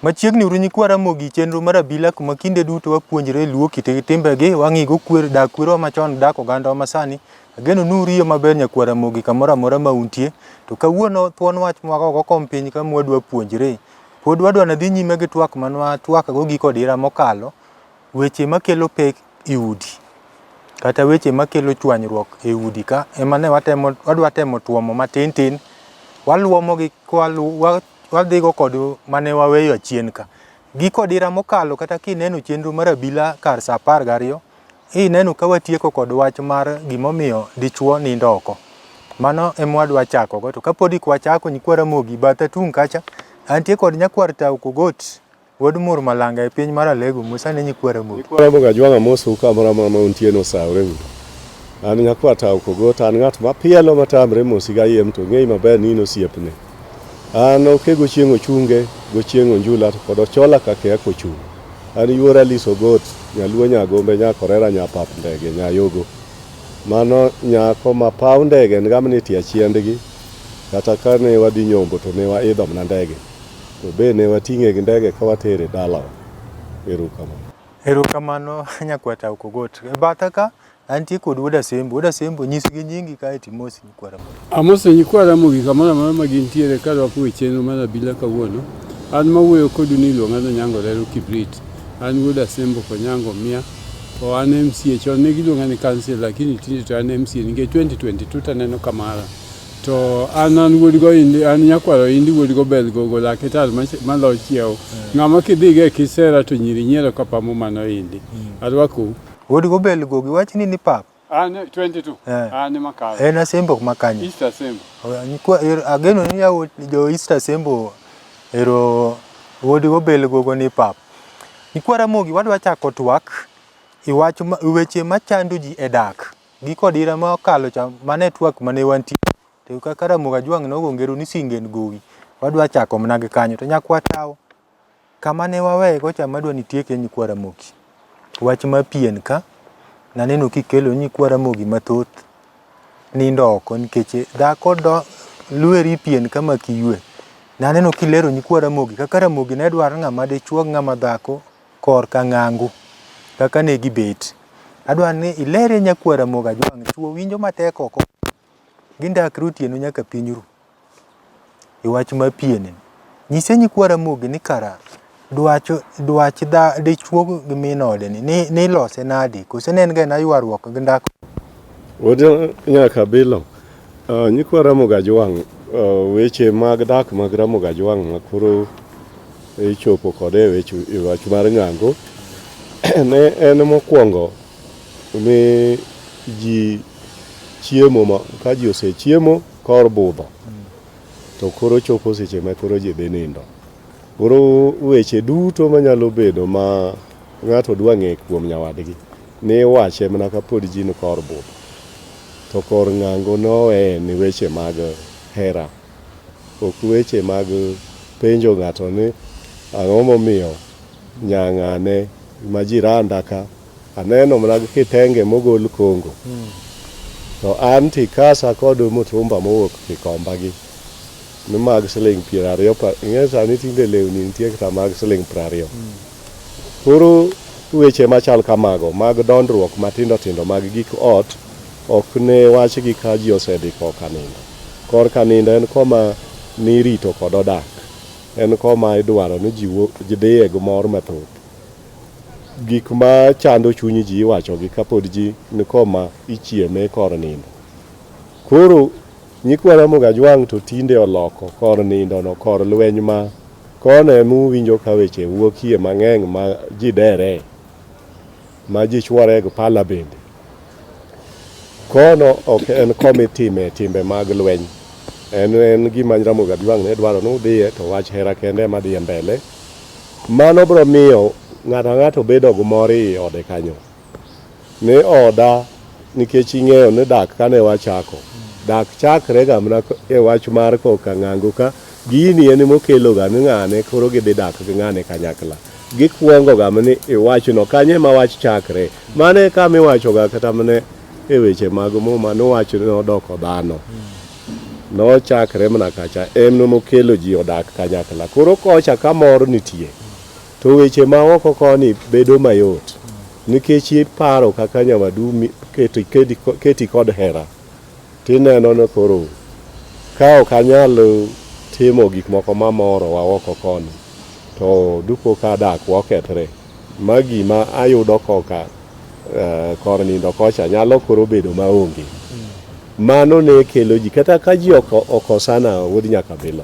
Machiegni uru nyikwa Ramogi chenro mar abila kuma kinde duto wapuonjre luwo kit timbegi, wang'igo dak kwerewa machon, dak ogandawa masani. Ageno nuriyo maber nyakwa Ramogi kamoro amora ma untie. To kawuono thuon wach mwagogo kom piny kama wadwa puonjre. Pod wadwa nadhi nyime gi twak manwa twakgo giko dira mokalo, weche makelo pek e udi, kata weche makelo chwanyruok e udi ka ema ne wadwa temo tuomo matin, waluomogi wadhigo kod mane waweyo achien ka. Giko dira mokalo kata kineno chenro mar abila kar sa 12, ineno ka watieko kod wach mar gimomiyo dichuo nindo oko. Mano ema wadwa chakogo, to kapod ik wachako nyikwa Ramogi batha tung' kacha, antie kod nyakwar Tao Kogot, wuod Mur Malanga e piny mar Alego. Mosane nyikwa Ramogi. Nyikwa Ramogi ajwang'a mosu kamoro amora ma untie no saure uru. An nyakwar Tao Kogot, an ng'at mapielo matamre mosi ga yiem to ng'ei maber ni in osiepne. An okego chieng' ochunge, go chieng' onjula to kod ochola kake akochung'. An yuora Liso Got, nyaluo nyagombe nyakorera nyapap ndege nyayogo. Mano nyako ma paw ndege ngamni tie chiendgi, kata kane wadhi nyombo to ne waidho mna ndege. To be ne wating'e gi ndege ka watere dalawa. Erokamano nyakwa Tao Kogot. E batha ka antie kod Wuod Sembo. Wuod Sembo nyisgi nyingi kae timosi nyikwa Ramogi. Amosi nyikwa Ramogi kamoro amora ma gintiere ka wapuonjo chenro mar abila kawuono. An mawuoyo kodu ni iluonga ni Onyango Lero Kibrit. An Wuod Sembo Konyango Mia. To an MCA chon ne giluonga ni council, lakini tinde to an MCA nikech 2022 taneno kamara. To an wuodgo indi, an nyakwaro indi wuodgo bel gogo lake tal malo chiewo. Ng'ama kidhiga e kisera to nyiri nyiero kapamo mano indi. Arwakou. Wuodgo bel gogo iwachni ni pap? An 22. An makalo. En Asembo makanye? Easter Sembo. Ageno ni yawuot jo Easter Sembo ero wuodgo bel gogo ni pap. Nyikwa Ramogi wadwa chako twak iwacho weche machando ji e dak. Giko dira ma okalo cha mane twak mane wantie. To kaka Ramogi ajwang' nogongero ni singen gowi. Wadwa chako mna gi kanyo. To nyakwa Tao, kama ne waweye gocha madwa nitieke nyikwa Ramogi. Wach ma pien ka, naneno kikelo nyikwa Ramogi mathoth nindo oko nikech dhako lueri pien kama kiywe. Naneno kilero nyikwa Ramogi kaka Ramogi ne dwaro ng'ama dichuo ng'ama dhako kor ka ng'angu kaka ne gibet. Adwaro ni ilere nyakwa Ramogi ajwang' chuo winjo matek oko gindak otieno nyaka piny ru. Iwach ma pien nyise nyikwa Ramogi ni kara dwach dichuo gi min ode ni lose nadi kose ne en ga na ywaruok gi ndako. Wuod nyaka bilo nyikwa Ramogi ajwang' weche mag dak mag Ramogi ajwang' makoro ichopo kode wach mar ng'ango ne en mokwongo mi ji chiemo ma ka ji osechiemo kor budho to koro chopo seche ma koro ji dhi nindo. Koro weche duto manyalo bedo ma ng'ato dwa ng'e kuom nyawadgi ni wache mana kapod ji ni kor budho. To kor ng'ango nowe ni weche mag hera, ok weche mag penjo ng'ato ni ang'o momiyo nyang'ane ma jiranda ka aneno mana kitenge mogol Kongo. To an tikasa kod mutumba mowuok Kikombagi ni mag siling 20. Ing'e sani tinde lewni nitie kata mag siling 20. Koro weche machal kamago mag dondruok matindo tindo mag gik ot ok ne wachgi ka ji osedhi koka nindo. Kor ka nindo en koma nirito kod odak. En koma idwaro ni ji dhiye gimor mathoth. Gik ma chando chuny ji iwachogi kapod ji ni koma ichieme kor nindo. Koro nyikwa Ramogi ajwang' to tinde oloko kor nindo no kor lweny ma kone muwinjo ka weche wuokie mang'eny ma ji dere ma ji chwore go pala bende. Kono ok en komitime timbe mag lweny. En gima Ramogi ajwang' ne dwaro ni udhiye to wach hera kende ma dhiye mbele. Mano bro miyo ng'ato bedo gumor i ode kanyo. Ni oda nikech ing'eyo ni dak kane wachako. Dak chakre ga mana e wach mar koka ng'ango ka gini en mokelo ga ni ng'ane koro gidhi dak gi ng'ane kanyakla. Gikwongo ga mani e wachno kanye ma wach chakre. Mane kama iwacho ga kata mane e weche mag muma nowacho ni odoko dhano. nochakre mana kacha en mokelo ji odak kanyakla. Koro kocha kamor nitie to weche ma oko koni bedo mayot nikech iparo kaka nyawadu keti kod hera tineno no koro ka ok anyalo timo gik moko mamoro wa oko koni to dupo ka dak wakethre magi ma ayudo koka kor nindo kocha nyalo koro bedo maonge. Mano ne kelo ji kata ka ji okosana wuod nyaka bilo.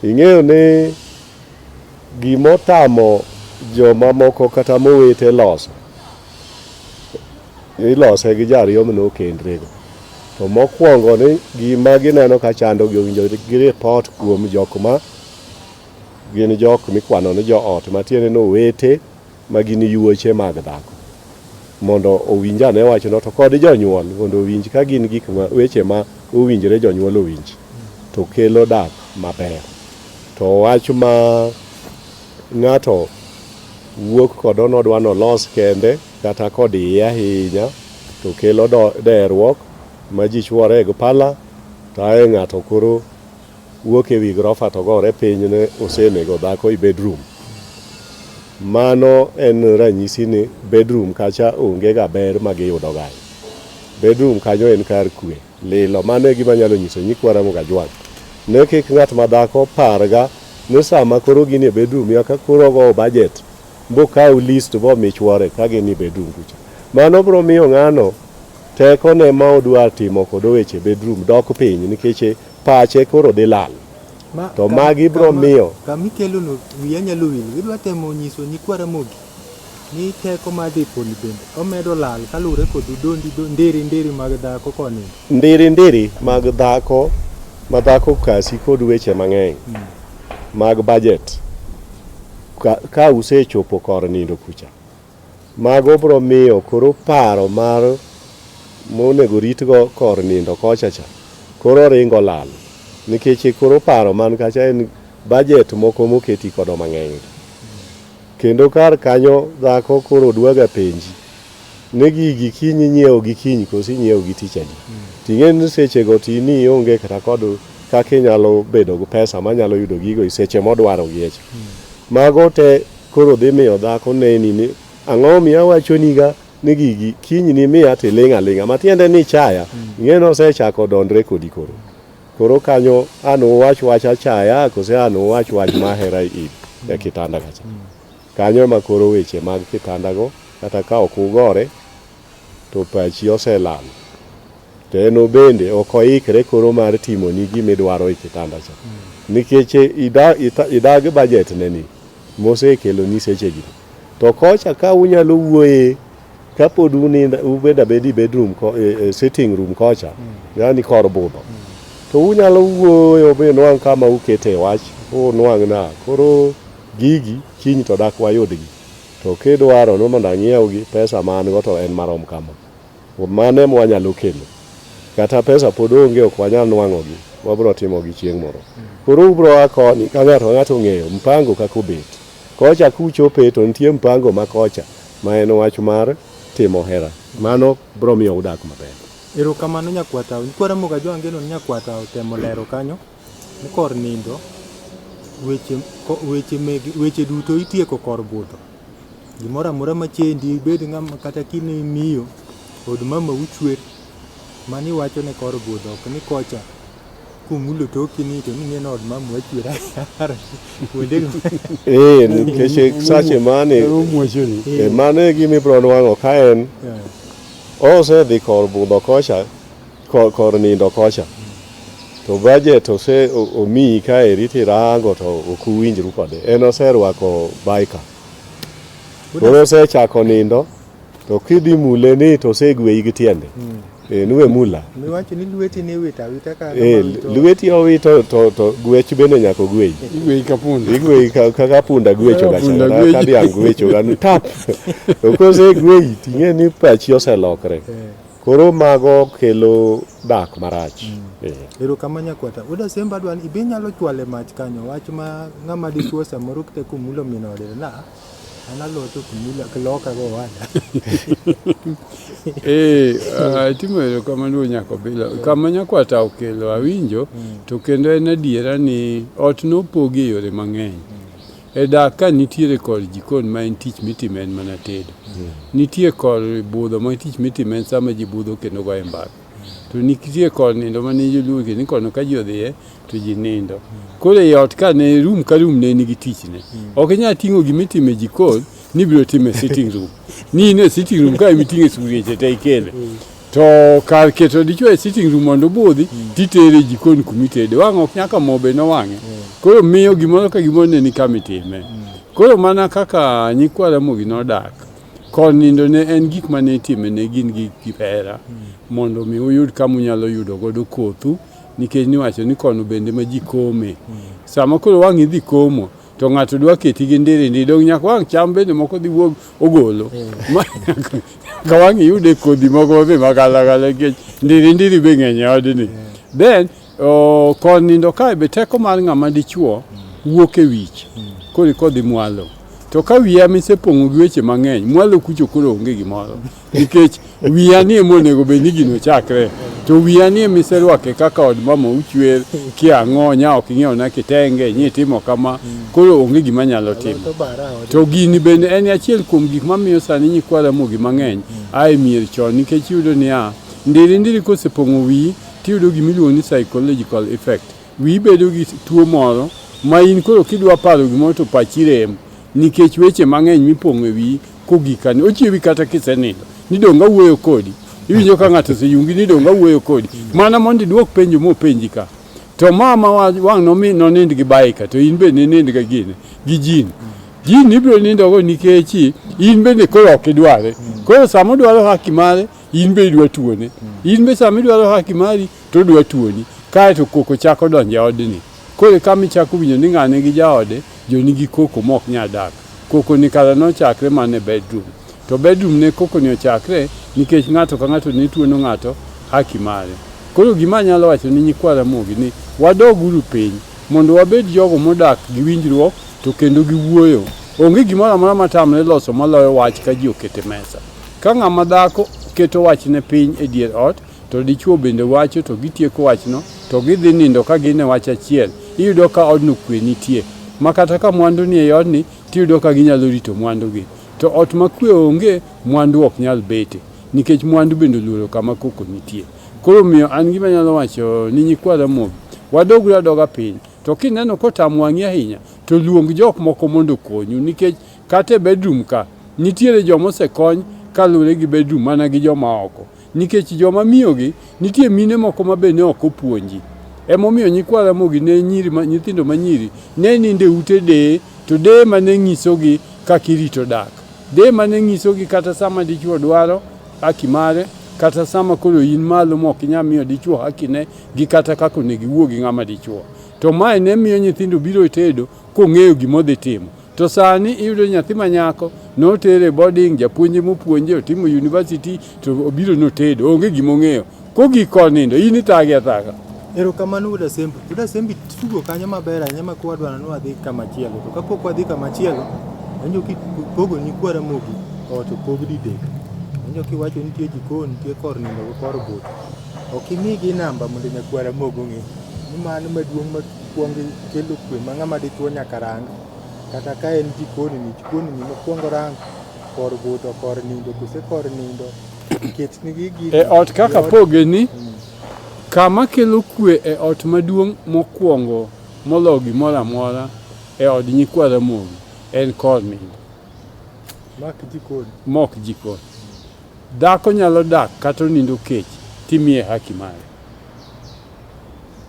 Ing'eyo ne gimotamo joma moko kata mowete loso. Ilose gi jariyo mno kendrego. To mokwongo ni gima gineno ka chando gi owinjo gi report kuom jokma gin jok mikwano ni jo ot matiende no wete ma gin yuoche mag dhako. Mondo owinj ane wacho to kod jonyuol mondo owinj ka gin gik ma weche ma owinjre jonyuol owinj to kelo dak maber. To wach ma ng'ato wuok kod onodwa nolos kende kata kod iye ahinya to kelo derruok ma ji chwore go pala tae ng'ato koro wuok ewi grofa to gore piny ne osenego dhako i bedroom. Mano en ranyisi ni bedroom kacha onge ga ber ma giyudo gai. Bedroom kanyo en kar kwe lilo. Mano e gima nyalo nyiso Nyikwa Ramogi Ajwang' ne kik ng'at madhako parga ni sama koro gin e bedroom ya ka koro go budget bo kaw list bo michwore ka gin e bedroom kucha. Mano bro miyo ng'ano teko ne ma odwa timo kod weche bedroom dok piny nikech pache koro dhi lal. To magi bro miyo kamikelo no wiya nyalo wil gidwa temo nyiso Nyikwa Ramogi ni teko madhi poni bende omedo lal kalure kod ndiri mag dhako koni. Ndiri mag dhako ma dhako kasi kod weche mang'eny mag budget ka usechopo kor nindo kucha. Mago bro miyo koro paro mar monego ritgo kor nindo kocha cha koro ringo lal. Nikech koro paro man kacha en budget moko moketi kodo mang'eny. Kendo kar kanyo dhako koro dwaga penji ne gigi kiny nyiewo gi kiny kosi nyiewo gi tich adi. Ting'e ni sechego tini onge kata kod kaka inyalo bedo gi pesa manyalo yudo gigo i seche modwaro giecha. Mago te koro dhi miyo dhako neni ni ang'o miya wachoniga ni gigi kiny ni miya tiling' aling'a matiende ni chaya ing'e nosechako dondre kodi koro. Koro kanyo anu wach achaya kose anu wach mahera e kitanda kacha. Kanyo ma koro weche mag kitandago kata ka ok ugore to pachi oselal. Teno bende ok oikre koro mar timo ni gimidwaro e kitanda cha. Nikech idag budget neni mosekelo ni sechegi. To kocha ka unyalo wuoye kapod ubeda bedi bedroom sitting room kocha yani kor budho. To unyalo wuoyo be nwang' kama ukete wach nwang' na koro gigi kiny to dak wayudgi. To kidwaro no mondo ang'iewgi pesa man go to en marom kama. Mane mwanyalo kelo. Kata pesa pod onge ok wanyal nwang'ogi. Wabro timo gi chieng' moro. Koro ubro akoni ka ng'ato ng'eyo mpango kako bet. Kocha kuchope to nitie mpango ma kocha ma en wach mar timo hera. Mano bro miyo udak maber. Erokamano Nyakwata. Nyikwa Ramogi Ajwang' geno Nyakwata otemo lero kanyo ni kor nindo weche duto itieko kor budho. Gimoro amora machendi bed ng'ama kata kine miyo od mama uchwer mani wacho ne kor budho ok ni kocha kumulo toki ni to ni od mama wachwer wende nikech sache mane mane gimi bro nwang'o ka en osedhi kor budho kocha kor nindo kocha to budget ose omiyi ka eriti rango to ok uwinjru kode. En oserwako baika koro osechako nindo to kidhi mule ni to osegweyi gi tiende. Nuwe mula miwacho ni lweti ni wita ka lweti owito to gwech bende nyako gweyi igweyi kaka punda gwecho gacha ka dhiang' gwecho gan tap to kosegweyi ting'e ni pachi oselokre. Koro mago kelo dak marach. Erokamano Nyakwata. Uda semba dwan ibe nyalo chwale mach kanyo wach ma ng'ama dichuo samoro kite kumulo minode na Analoto kumila kloka go wada. Timero kamano nyako bila kama nyako ata okelo awinjo to kendo en adiera ni ot no pogi yore mang'eny. E dak ka nitiere kod jikon ma en tich mitime en mana tedo. Nitie kod budho ma tich mitime sama ji budho kendo goyo mbaka. To nitie kod nindo ma ni joluongi ni kono ka ji odhiye to ji nindo. Koro e ot ka ne room ka room ne nigi tichne. Ok inyal ting'o gimitime jikon ni biro time sitting room. Ni ne sitting room ka imiting'e sugriche te ikele. To kar keto dichwo e sitting room mondo budhi titere jikon kumitede. Wang' ok nyaka mobe no wang'e. Koro miyo gimoro ka gimoro ne ni kamitime. Koro mana kaka nyikwa Ramogi nodak. Kod nindo ne en gik mane itime ne gin gi kipera mondo mi uyud kama unyalo yudo godo kothu nikech niwacho ni kono bende ma ji kome. Sama koro wang' idhi komo to ng'ato dwa keti gi ndirindi dong' nyaka wang' cham bende moko dhi wuog ogolo. Ka wang' iyude kodhi moko be magalagala nikech ndirindiri be ng'eny e odni. Then kod nindo kae be teko mar ng'ama dichuo wuok e wich koro kodhi mwalo. To ka wiya misepong'o gi weche mang'eny, mwalo kucho koro onge gimoro. Nikech wiya ni monego bed ni gino chakre. To wiya ni miserwake kaka od mama uchwer kiang'o nya ok ing'eyo na kitenge nyi timo kama koro onge gima nyalo timo. To gini bende en achiel kuom gik mamiyo sani nyikwa Ramogi mang'eny ae mier chon nikech yudo ni ndiri kosepong'o wiyi tiyudo gimiluongo ni psychological effect. Wiyi bedo gi tuo moro ma in koro kidwa paro gimoro to pachi rem. Nikech weche mang'eny mipong'o e wiyi kogikani ochiewi kata kisenindo ni donga wuoyo kodi iwinjo ka ng'ato oseyungi ni donga wuoyo kodi mana mondo iduok penjo mopenji ka to mama wang' nonind gi baika to in be nind ga gine gi jin ibiro nindo go nikech in bende koro ok idware koro sama dwaro haki mare in be idwa tuone in be sama idwaro haki mari to dwa tuoni kae to koko chako donjo odni koro kama ichako winjo ni ng'ane gi jaode jonigi koko mok nyadak. Koko ni kala nochakre mane bedroom. To bedroom ne koko ni ochakre nikech ng'ato ka ng'ato ne tuono ng'ato haki mare. Koro gima nyalo wacho ni nyikwa Ramogi ni wadoguru piny mondo wabed jogo modak gi winjruok to kendo gi wuoyo. Onge gimoro amora matamre loso maloyo wach ka ji okete mesa. Ka ng'ama dhako keto wachne piny e dier ot to dichuo bende wacho to gitieko wachno to gidhi nindo ka gin e wach achiel. Iyudo ka odno kwe nitie. Makata ka mwandu ni e odni tiyudo ka ginyalo rito mwandu gi. To ot makwe onge mwandu ok nyal bete nikech mwandu bende luoro kama koko nitie. Koro miyo an gima nyalo wacho ni nyikwa Ramogi wadogru adoga piny to kineno kotam wang'i ahinya to luong jok moko mondo konyu nikech kata e bedroom ka nitiere joma osekony kaluwore gi bedroom mana gi joma oko nikech joma miyogi nitie mine moko ma bende ok opuonji. Emomiyo nyikwa Ramogi ne nyithindo manyiri ne ninde ute de to de mane ng'isogi kaka irito dak. De mane ng'isogi kata sama dichuo dwaro haki mare kata sama koro in malo mok inyal miyo dichuo hakine gi kata kaka onego iwuo gi ng'ama dichuo. To mae ne miyo nyithindo biro tedo kong'eyo gimodhi timo. To sani iyudo nyathi manyako notere boarding japuonj mopuonje otimo university to obiro notedo onge gimong'eyo. Kogik kod nindo in ithage athaga. Erokamano Wuod Asembi tugo kanyo maber ahinya ma kwadwaro ni wadhi kamachielo. To kapok wadhi kamachielo, anjo kipogo nyikwa Ramogi ot opog didek. Anjo kiwacho nitie jikon, nitie kor nindo gi kor but. Ok imigi namba mondo nyakwa Ramogi ong'e. Ni mano maduong' makwongo kelo kwe ma ng'ama dichuo nyaka rang. Kata ka en jikoni ni mokwongo rang kor but o kor nindo kose kor nindo. Ketnigi gigi. E ot kaka poge ni kama kelo kwe e ot maduong' mokwongo molo gimoro amora e od nyikwa Ramogi en kor nindo. Mok jikon. Dhako nyalo dak kata nindo kech timiye haki mare.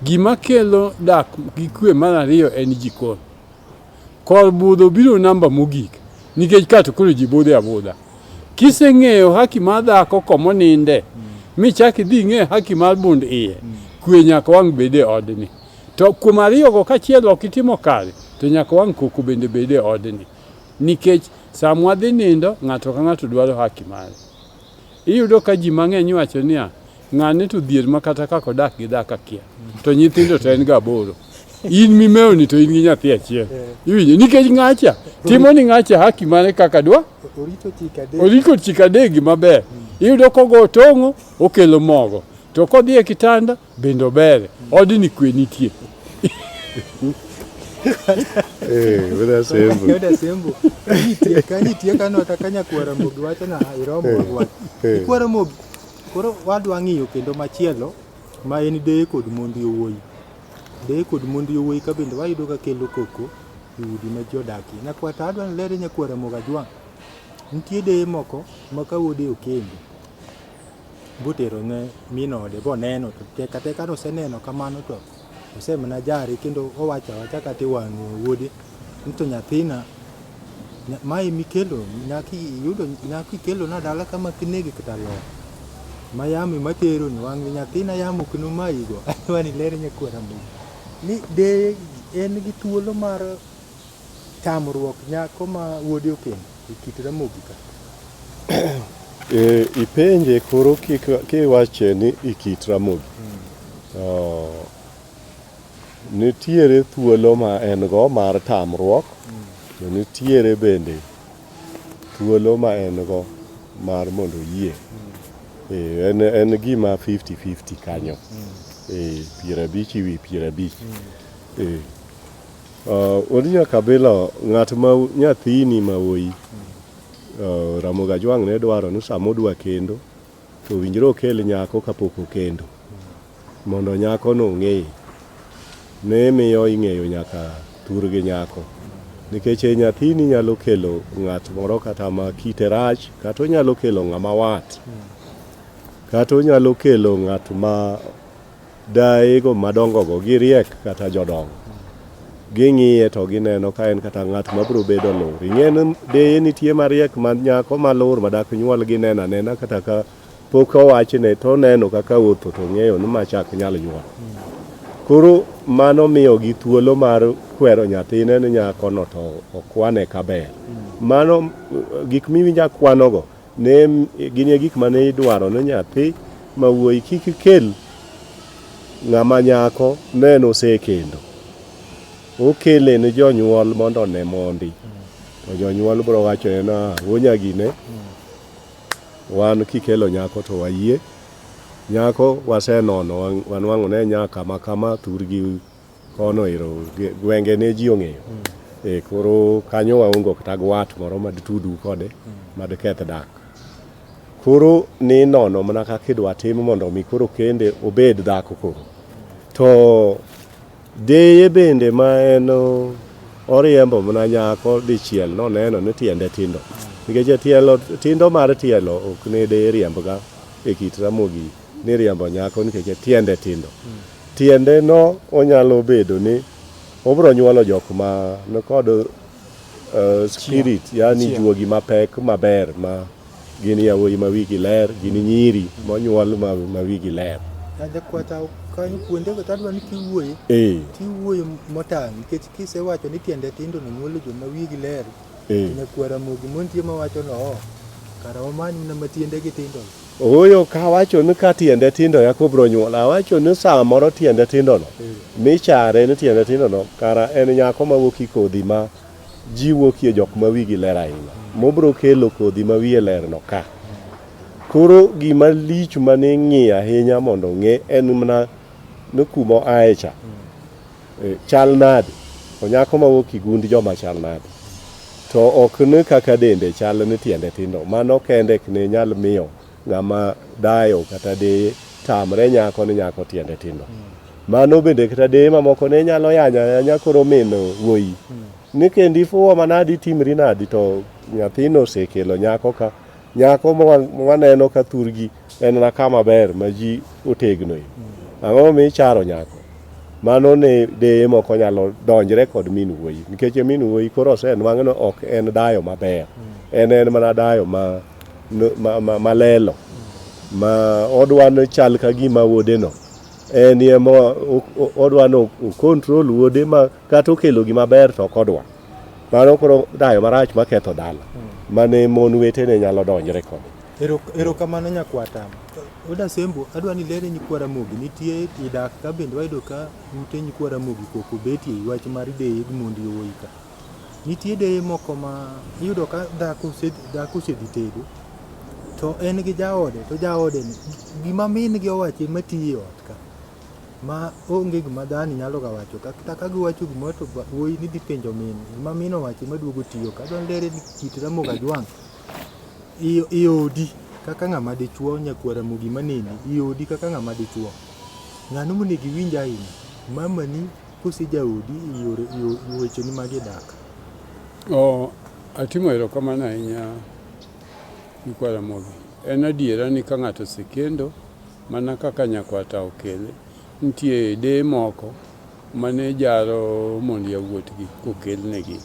Gima kelo dak gi kwe mar ariyo en jikon. Kor budho biro namba mogik nikech kato koro ji budhe abudha. Kiseng'eyo haki mar dhako komo ninde michaki dhi ng'e haki mar bund iye kwe nyaka wang' bede odni. To kuom ariyo go kachiel ok itimo kare to nyaka wang' koko bende bede odni. Nikech sama wadhi nindo ng'ato ka ng'ato dwaro haki mare. Iyudo ka ji mang'eny wacho niya ng'ane to dhier ma kata kako dak gi dhaka kia. To nyithindo to en gaboro. in mimeo ni to in gi nyathi achiel iwinjo nikech ng'acha timo ni ng'acha haki mane kaka dwa oriko chik adek maber iyudo kogo tong'o okelo mogo to kodhi e kitanda bende obere odni kwe nitie Weda sembo. Kanitie kanota kanyakwara mogi wacho na iromo wach. Ikwara mogi koro wadwa ng'iyo kendo machielo ma en deye kod mondi owuoyi. Deye kod mondi owuoyi ka bende wayudo ka kelo koko e udi ma ji odakie. Nakwata adwa lere nyakwara moga Jwang'. Nitie deye moko ma ka wuode okendo botero ne minode boneno to teka teka noseneno kamano to osemana jare kendo owacho awacha kata wang'o wuode nito nyathina mai mikelo nyaki kelo na dala kama kinegi kata lo mayami matero ni wang' nyathina yamo kino maigo wani lere nyakwara mo ni de en gi thuolo mar tamruok nyako ma wuode okendo kit Ramogi ka ipenje koro kiwache ni ikit Ramogi nitiere thuolo ma en go mar tamruok to nitiere bende thuolo ma en go mar mondo yie en gima 50-50 kanyo 50 wi 50 Odinya kabelo ng'at ma nyathini ma wuoyi Ramogi Ajwang' ne dwaro ni sama odwa kendo to winjre okel nyako kapok okendo mondo nyako no ng'e ne miyo ing'eyo nyaka thurgi nyako nikech nyathini nyalo kelo ng'at moro kata ma kite rach kata onyalo kelo ng'ama wat kata onyalo kelo ng'at ma daego madongo go giriek kata jodongo ging'iye to gineno ka en kata ng'at ma biro bedo lor ing'en deye nitie mariek ma nyako malor madak nyuol ginena nena kata ka pok owachne to neno kaka wuotho to ng'eyo ni machak nyalo nyuol koro mano miyo gi thuolo mar kwero nyathine ni nyako no to okwane kaber mano gik miwinja kwanogo ne gin gik mane idwaro ni nyathi ma wuoyi kik kel ng'ama nyako neno osekendo okele ni jonyuol mondo ne mondi to jonyuol biro wacho na wonyagine wan kikelo nyako to wayie nyako wasenono wanwang'o ne nyaka makama thurgi kono iro gwenge ne ji ong'eyo koro kanyo waongo kata gwat moro maditudu kode madketh dak koro ni nono mana kaka idwa tim mondo mi koro kende obed dhako koro to deye bende ma en oriembo mana nyako dichiel noneno ni tiende tindo nikech tindo mar tielo ok ne deye riemboga e kit Ramogi ni riembo nyako nikech tiende tindo tiende no onyalo bedo ni obro nyuolo jok ma kod spirit yani juogi mapek maber ma gin yawuoyi ma wigi ler gin nyiri monyuol ma wigi ler Jakwata kanyo kuonde go tadwa ni kiwuoye kiwuoye motang' nikech kisewacho ni tiende tindo no nyuolo joma wigi ler nyakwara Ramogi montie mawacho no kara wamanyi na matiende gi tindo oyo ka wacho ni ka tiende tindo yako bro nyuol awacho ni saa moro tiende tindo no michare ni tiende tindo no kara en nyako ma wuoki kodhi ma ji wuokie jok ma wigi ler ahinya mobro kelo kodhi ma wiye ler no ka koro gima lich mane ng'iyo ahinya mondo ng'e en mana ni kuma aecha chal nade onyako ma wuoki gund joma chal nade to ok ni kaka dende chal ni tiende tindo mano kende ne nyal miyo ng'ama dayo kata deye tamre nyako ni nyako tiende tindo mano bende kata deye mamoko ne nyalo yanya koro min wuoyi ni kendi fuwo manadi timri nadi to nyathino osekelo nyako ka nyako waneno ka thurgi en na kama ber ma ji otegno ang'o mi charo nyako mano ne deye moko nyalo donjre kod min wuoyi nikech min wuoyi koro osenwang'no ok en dayo maber en mana dayo malelo ma odwano chal ka gima wuode no en emo odwano control wuode ma kata okelo gima ber to kodwa mano koro dayo marach maketho dala mane mon wetene nyalo donjre kode Erokamano nyakwata. Oda Sembo adwa ni lere nyikwara mogi nitie idak ka bende wayudo ka ute nyikwara mogi koko betie wach mar deye mondo yoika. Nitie deye moko ma iyudo ka dhako osedhi tedo to en gi jaode to jaode ni gima min gi owache matiyo ot ka ma onge gima dhani nyalo ga wacho kata ka giwacho gima to wuoyi ni dhi penjo min gima min owache maduogo tiyo ka don lere ni kit Ramogi Ajwang' iodi kaka ng'ama dichuo nyakwara mogi maneni iodi kaka ng'ama dichuo ng'ano monego iwinj ahinya mamani kosi jaodi yore weche ni mag dak. Atimo erokamano ahinya nyikwara mogi. En adiera ni ka ng'ato osekendo mana kaka nyakwata okele nitie deye moko mane jaro mondo yawuotgi kokelnegi.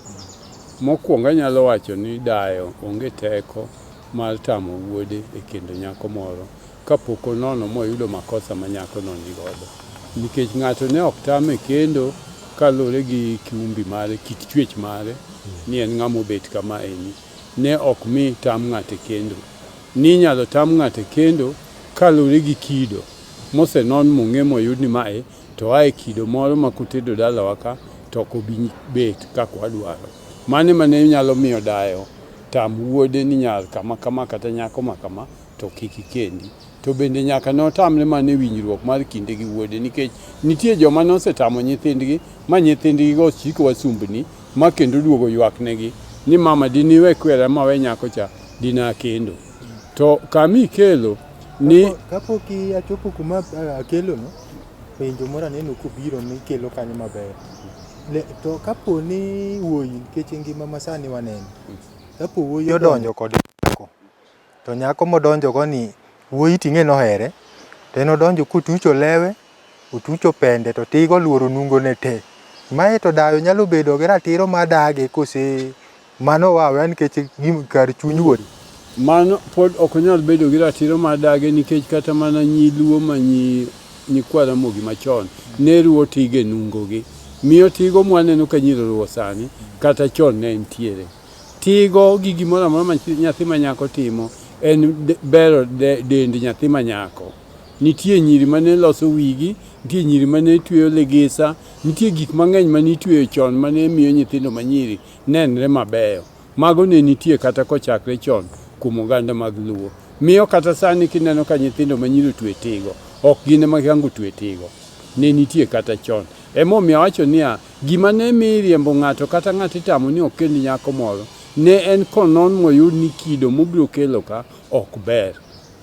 Mokwongo anyalo wacho ni dayo onge teko mar tamo wuode e kendo nyako moro kapok onono moyudo makosa ma nyako no nigodo. Nikech ng'ato ne ok tame kendo kaluwore gi kiumbi mare, kit chwech mare, ni en ng'ama obet kama eni. Ne ok mi tam ng'ate kendo. Ni nyalo tam ng'ate kendo kaluwore gi kido mosenon mong'e moyud ni mae to ae kido moro ma kotedo dalawa ka to ok obi bet kaka wadwaro. Mane nyalo miyo dayo tam wuode ni nyar kama kata nyako ma kama to kik ikendi. To bende nyaka notamre mane winjruok mar kinde gi wuode nikech nitie joma nosetamo nyithindgi ma nyithindgi go chiko wasumbni ma kendo duogo ywak negi ni mama diniwe kwera mawe nyako cha dina kendo. To kami kelo ni kapok achopo kuma akelo no penjo moro aneno kubiro ni kelo kanyo maber. To kapo ni wuoyi nikech ngima masani waneno kapo wuoyi odonjo kod nyako to nyako modonjo go ni wuoyi ting'e nohere to en odonjo kutucho lewe utucho pende to tigo luoro nungo ne te mae to dayo nyalo bedo gi ratiro ma dage kose mano wawe nikech kar chuny wuori mano pod ok nyal bedo gi ratiro ma dage nikech kata mana nyiluo ma nyikwara mogi machon ne ruo tige nungogi miyo tigo mwaneno ka nyiro ruo sani kata chon ne entiere tigo gi gimoro amora ma nyathi ma nyako timo en bero dend nyathi ma nyako. Nitie nyiri mane loso wigi, nitie nyiri mane tweyo legesa, nitie gik mang'eny mane itweyo chon mane miyo nyithindo manyiri nenre mabeyo. Mago ne nitie kata kochakre chon kuom oganda mag Luo. Miyo kata sani kineno ka nyithindo manyiri twe tigo, ok gin ma gango twe tigo. Ne nitie kata chon. Emomiyo awacho niya, gima ne miriembo ng'ato kata ng'ato itamo ni okend nyako moro ne en konon moyud ni kido mobiro kelo ka ok ber,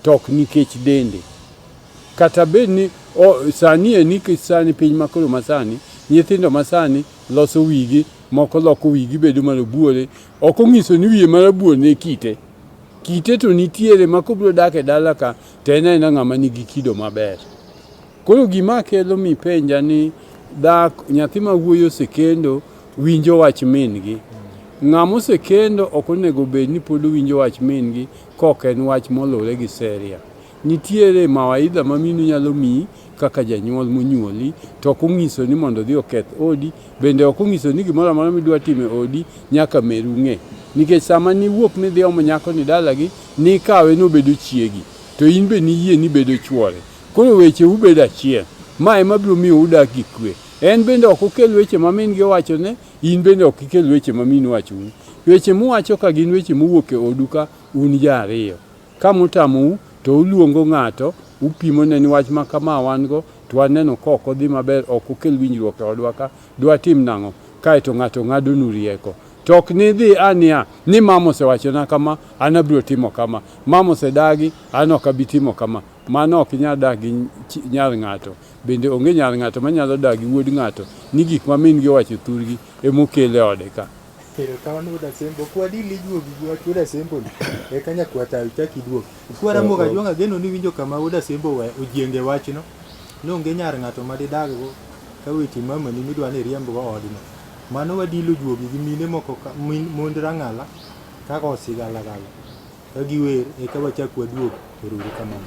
to ok nikech dende. Kata bed ni sani nikech sani piny makoro masani, nyithindo masani loso wigi, moko loko wigi bedo marabuore, ok ong'iso ni wiye marabuor ne kite. Kite to nitiere ma kobiro dak e dala ka, to en ng'ama nigi kido maber. Koro gima kelo mi penja ni nyathi ma wuoyi osekendo winjo wach min gi. Ng'ama osekendo ok onego bed ni pod winjo wach min gi kok en wach molure gi seria. Nitiere mawaidha ma minu nyalo miyi kaka janyuol monyuoli to ok ong'iso ni mondo dhi oketh odi, bende ok ong'iso ni gimoro amora midwa timo e odi nyaka meru ng'e. Nikech sama niwuok ni dhi omo nyako ni dalagi, ni kawe nobedo chiegi, to in be niyie ni bedo chuore. Koro weche ubedo achiel, ma ema biro miyo udak gi kwe. En bende ok okel weche ma min gi wachone, in bende ok ikel weche ma min wachoni. Weche muwacho ka gin weche mowuok e odu ka un ji ariyo. Ka mutamou to uluongo ng'ato, upimone ni wach ma kama wan go, to waneno ka ok odhi maber, ok okel winjruok e odwa ka, dwa tim nang'o, kaeto ng'ato ng'adonu rieko. To ok ni dhi ania ni mama osewachona kama, an abiro timo kama. Mama osedagi, an ok abi timo kama. Mano ok nyal dak gi nyar ng'ato. Bende onge nyar ng'ato manyalo dak gi wuod ng'ato ni gik ma min gi owacho thurgi emokele ode ka. Pero kawano Oda Sembo kwadili juogi gi Oda Sembo e kanya kwata chaki duok. Kwara Ramogi Ajwang' ageno ni winjo kama Oda Sembo ojienge wachno. Nonge nyar ng'ato ma didag go ka weti mama ni midwa ni riemb go odno. Mano wadilo juogi gi mine moko mond rang'ala kaka osigala gala. Ka giwer e ka wachak waduog eruru kamano.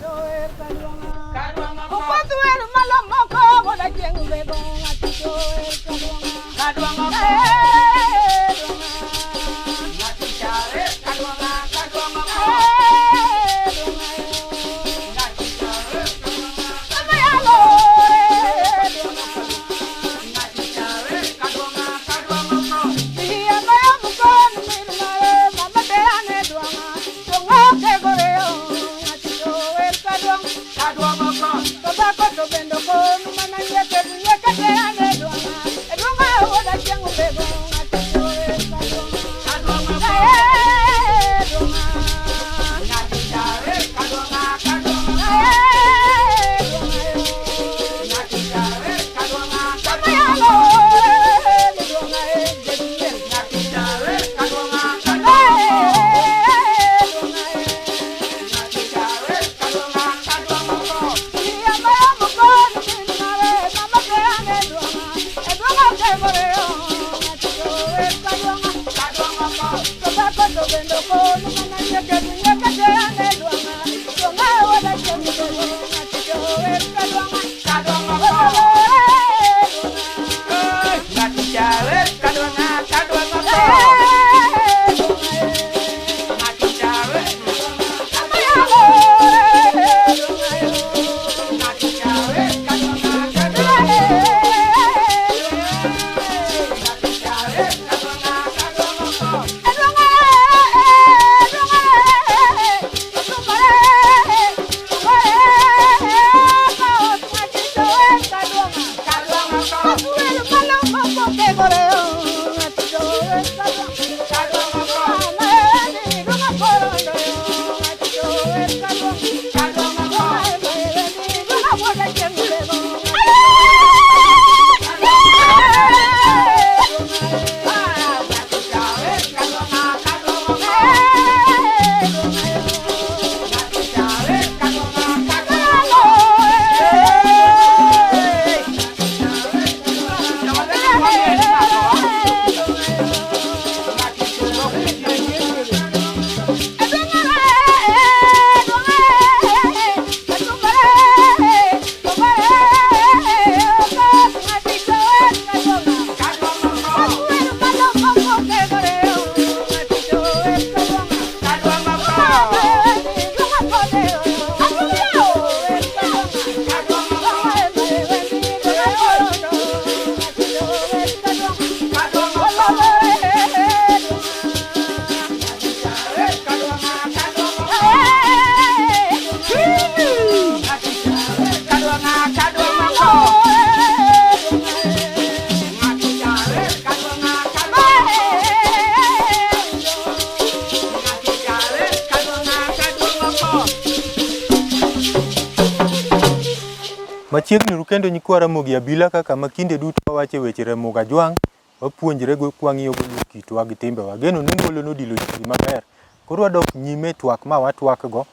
Machiegni kendo nyikwa Ramogi Abila kaka makinde duto wawache weche Ramogi Ajwang', wapuonjre go kwang'iyo go kitwa gi timbewa. Geno ni Ngolo nodilo ji maber. Koro wadok nyime twak ma watwak go.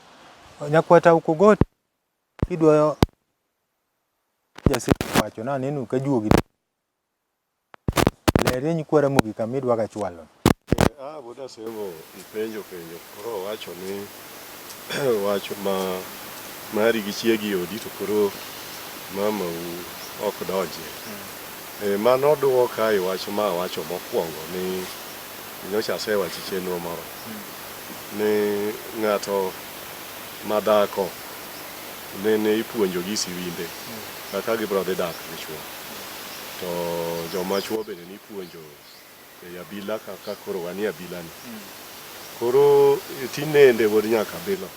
Nyakwata Ukogot kidwa jaseche wacho na neno ka juogi. Lere nyikwa Ramogi kamidwa ka chwalo. Boda sebo penjo koro wacho ni wacho mari gi chiegi odi to koro mama ok donje. Mano duoka i wacho wacho mokwongo ni nyocha sewacho chenro moro ni ng'ato madhako ne ipuonjo gi siwinde kaka gibro dhi dak gi chuo, to joma chuo bende nipuonjo Abila kaka koro wanie Abila ni. Koro tinende wod nyaka Abila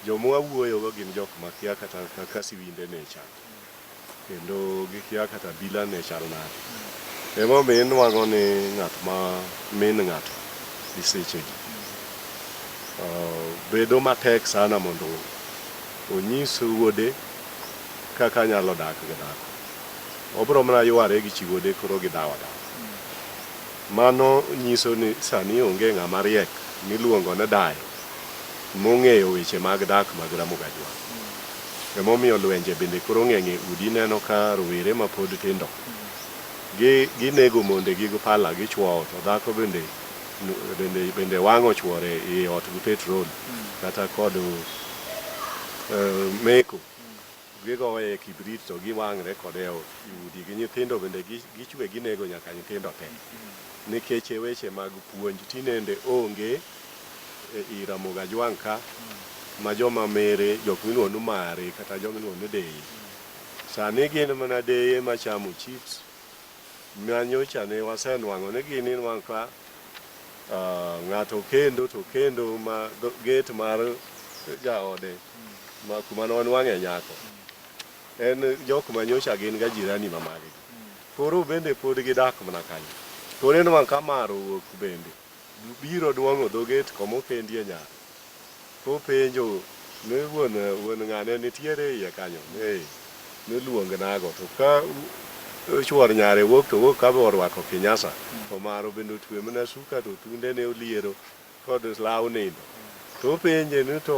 joma wuoyo go gin jok makia kata kaka siwinde ne chal, kendo gikia kata Abila ne chal nade. Emo min wango ni ng'at ma min ng'ato disechegi bedo matek sana mondo onyis wuode kaka nyalo dak gi dhako. Obro mana yware gi chi wuode koro gidawa dawa. Mano nyiso ni sani onge ng'ama riek miluongo ni dayo mong'eyo weche mag dak mag Ramogi Ajwang'. Emomiyo lwenje bende koro ng'eng'e udi, neno ka rowere ma pod tindo ginego monde gi pala gi chwowo, to dhako bende wang'o chwore i ot gi petrol kata kod meko, gigowe kibrit to giwang're kode e udi, gi nyithindo bende gichwe ginego nyaka nyithindo te. Nikech weche mag puonj tinende onge i Ramogi Ajwang' ka ma joma mere jok miluongo mare kata joma miluongo deye. Sani gin mana deye machamo chips. Manyocha ne wasenwang'o ni gini nwang' ka ng'ato kendo ma gate mar jaode ma kuma nonwang'e nyako en jok manyocha gin ga jirani mamagi. Koro bende pod gidak mana kanyo. Koro en wang' kamaro wuok bende biro duong'o dho gate komokendie nyar. Kopenjo ne wuon ng'ane nitiere iye kanyo, niluong nago, to ka chuor nyare wuok to wuok ka orwako kinyasa, to maro bende otwe mana suka to thunde ne oliero kod law nindo. To penje ni to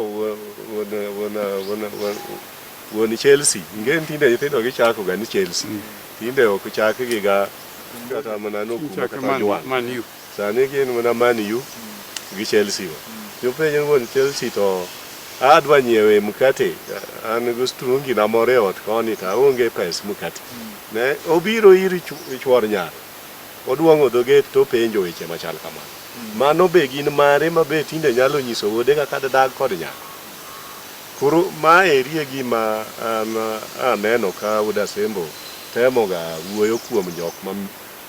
wuon Chelsea, ingen tinde nyithindo gichako ga ni Chelsea, tinde ok chakgi ga kata mana nokuma kata Jwang'. Sani gin mana Man U gi Chelsea wa. To penje wuon Chelsea to adwa nyiewe mkate, an go strungi na more ot koni ta onge pes mkate. Ne obiro iri chuor nyar, oduong'o dho gate to penjo weche machal kamano. Mano be gin mare ma be tinde nyalo nyiso wuode kaka dag kod nyako. Koro ma eri e gima aneno ka Wuod Asembo temo ga wuoyo kuom jok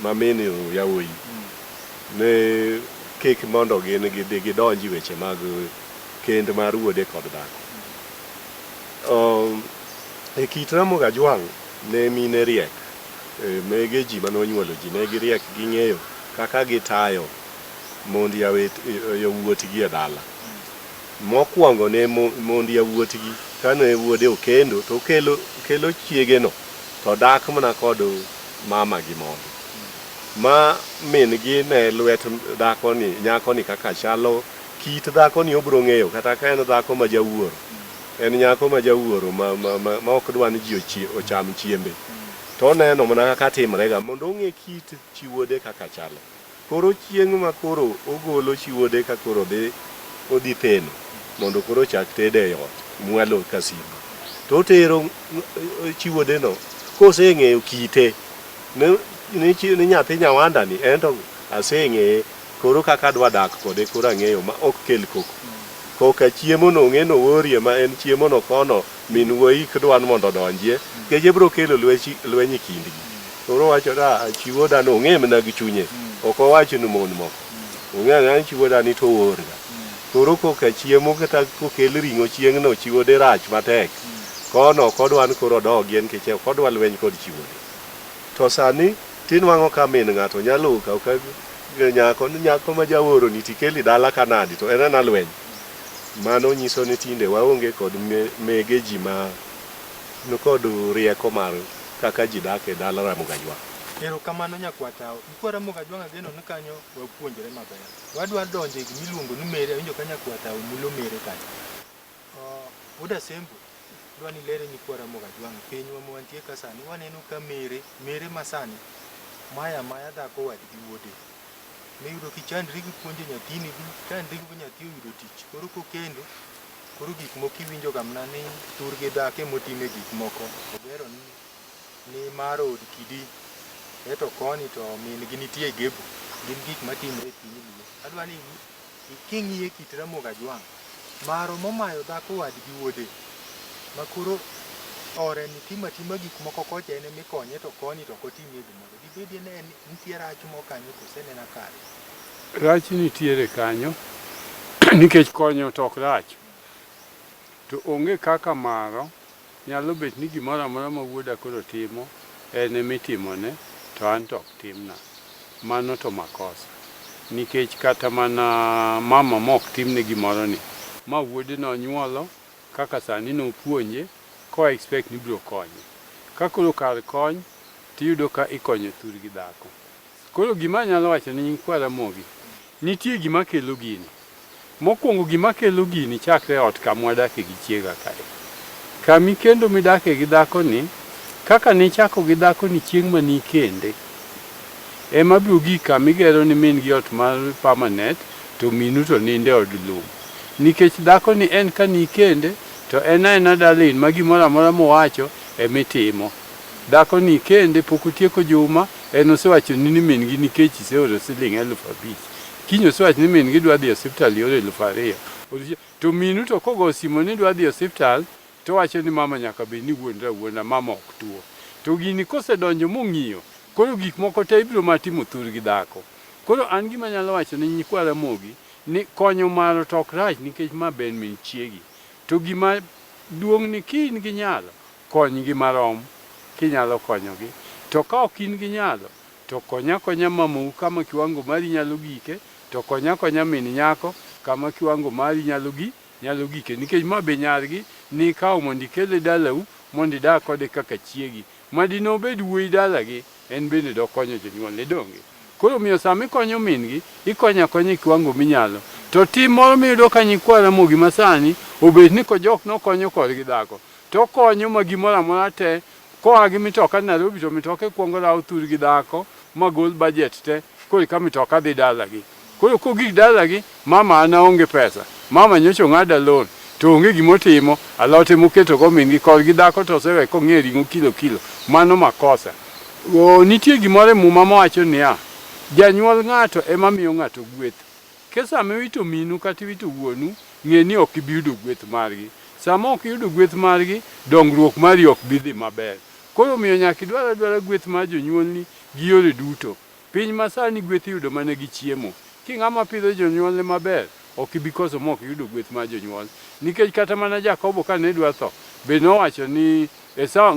ma mine yawuoyi ne kik mondo gidonji weche mag kend mar wuode kod dhako. E kit Ramogi Ajwang' ne mine riek, mege ji manonyuolo ji ne giriek, ging'eyo kaka gitayo mond yawuotgi e dala. Mokwongo ne mond yawuotgi kane wuode okendo to kelo chiegeno to dak mana kod mama gi mondo. Ma min gi ne lwet dhakoni, nyakoni kaka chalo, kit dhakoni obro ng'eyo kata ka en dhako ma jawuoro, en nyako ma jawuoro ma ok dwa ni ji ocham chiembe, to neno mana kaka timrega mondo ong'e kit chi wuode kaka chalo. Koro chieng' ma koro ogolo chi wuode ka koro odhi teno mondo koro chak tede e ot mwalo kasino, to tero chi wuodeno koseng'eyo kite ni nyathi nyawanda ni ento aseng'eye, koro kaka dwa dak kode koro ang'eyo ma ok kel koko. Koka chiemo no ng'eno worie ma en chiemo no kono min wuoyi kdwan mondo odonjie, keje bro kelo lweny kindgi. Koro wacho da chi wuoda no ong'e mana gi chunye, ok owacho ni mon moko. Ong'e ng'ani chi wuoda ni to oorga. Koro koka chiemo kata kokel ring'o chieng' no chi wuode rach matek, kono kodwan koro odogie nikech kodwa lweny kod chi wuode. To sani tinwang'o ka min ng'ato nyalo kaw ka nyako ma jawuoro ni tikeli dala kanadi to en ana lweny. Mano nyiso ni tinde waonge kod mege ji nikod rieko mar kaka ji dak e dala Ramogi Ajwang'. Erokamano nyakwatao. Ikwa Ramogi Ajwang' ageno ni kanyo wapuonjore maber. Wadwa donje gimiluongo ni mere, awinjo ka nyakwatao mulo mere kanyo. Wuda Sembo, dwa ni lere nyikwa Ramogi Ajwang' pinywa ma wantie ka sani waneno ka mere masani maya dhako wadgi wuode. Miyudo kichandri gi puonjo nyathini, chandri gi nyathi oyudo tich. Koro kokendo, koro gik moko iwinjo gamna ni turgi dhake motime gik moko. Obero ni maro od kidi. Eto koni to min gi nitie e Gebo. Gin gik matimre e piny Luo. Adwa ni king'iye kit Ramogi Ajwang', maro momayo dhako wadgi wuode. Makoro ore ni tima gik moko kocha ene mikonye to koni to kotimie gimoro. Dibedi ne nitie rach moko kanyo kose nena kare. Rach nitiere kanyo nikech konyo to ok rach. To onge kaka maro nyalo bet ni gimoro amora ma wuoda koro timo en emitimone to an to ok timna. Mano to makosa. Nikech kata mana mama mok timne gimoro ni. Ma wuode no nyuolo kaka sani no puonje ko expect ni biro konye. Kakoro kar kony tiyudo ka ikonyo thurgi dhako. Koro gima nyalo wacho ni nyikwa Ramogi, nitie gima kelo gini. Mokwongo gima kelo gini chakre ot kama wadake gi chiega kae. Kami kendo midake gi dhako ni, kaka nichako gi dhako ni chieng' ma nikende. Ema biro gik kama igero ni min gi ot mar permanent to minu to ninde od lum. Nikech dhako ni en ka nikende to en dalin ma gimoro amora mowacho emitimo. Dhako ni kende pok otieko juma en osewacho ni min gi nikech iseoro siling 5,000. Kiny osewacho ni min gi dwa dhi osiptal yore 2,000. To minu to kogo simo ni dwa dhi osiptal to wacho ni mama nyaka bed ni wuonda mama ok tuo. To gini kosedonjo mong'iyo, koro gik moko te ibiro matimo thurgi dhako. Koro an gima nyalo wacho ni nyikwa Ramogi ni konyo maro to ok rach nikech ma ben min chiegi. To gima duong' ni kin gi nyalo kony gi marom kinyalo konyogi. To ka ok in gi nyalo to konya mamou kama kiwango mari nyalo gike, to konya min nyako kama kiwango mari nyalo gike. Nikech ma be nyargi ni kawo mondo ikele dalau mondo idag kode kaka chiegi. Madino bed wuoyi dalagi en bende dokonyo jonyuolne donge. Koro miyo sami konyo min gi, ikonya kiwango minyalo. To tim moro miyudo ka nyikwa Ramogi masani obet ni kojok nokonyo kodgi dhako. To konyo ma gimoro amora te koa gi mitoka Nairobi to mitoka kuongo rawo thurgi dhako magol budget te koro ka mitoka dhi dalagi. Koro kogik dalagi mama ana onge pesa. Mama nyocho ng'ada loan to onge gimotimo alote moketo go min gi kodgi dhako to osewe kong'e ring'o kilo. Mano makosa. Nitie gimoro muma mawacho niya, janyuol ng'ato ema miyo ng'ato gweth. Kesama iwito minu kata iwito wuonu, ng'e ni ok ibi yudo gweth margi. Sama ok iyudo gweth margi, dongruok mari ok bi dhi maber. Koro miyo nyaka idwara gweth mar jonyuolni gi yore duto. Piny masani gweth iyudo mana gi chiemo. King'ama pidho jonyuolne maber, ok ibi koso ma ok iyudo gweth mar jonyuol. Nikech kata mana Jakobo kane dwa tho, be nowacho ni Esau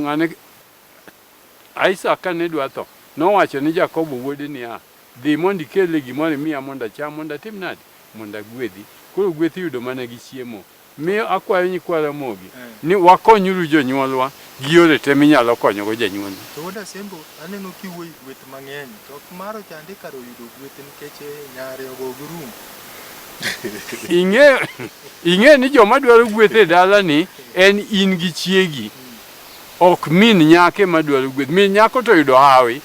Isaac kane dwa tho, nowacho ni Jakobo wuode niya, dhi mondo ikele gimoro imiya mondo acham mondo atim nade mondo agwedhi. Koro gweth iyudo mana gi chiemo. Miyo akwayo nyikwa Ramogi ni wakonyuru jonyuolwa gi yore te minyalo konyogo janyuolni. To Wuda Sembo, aneno kiwuoyi gweth mang'eny to ok maro chande kar yudo gweth nikech nyare ogo gi rum. Ing'e ni joma dwaro gweth e dala ni en in gi chiegi. Ok min nyake ma dwaro gweth. Min nyako to yudo hawi.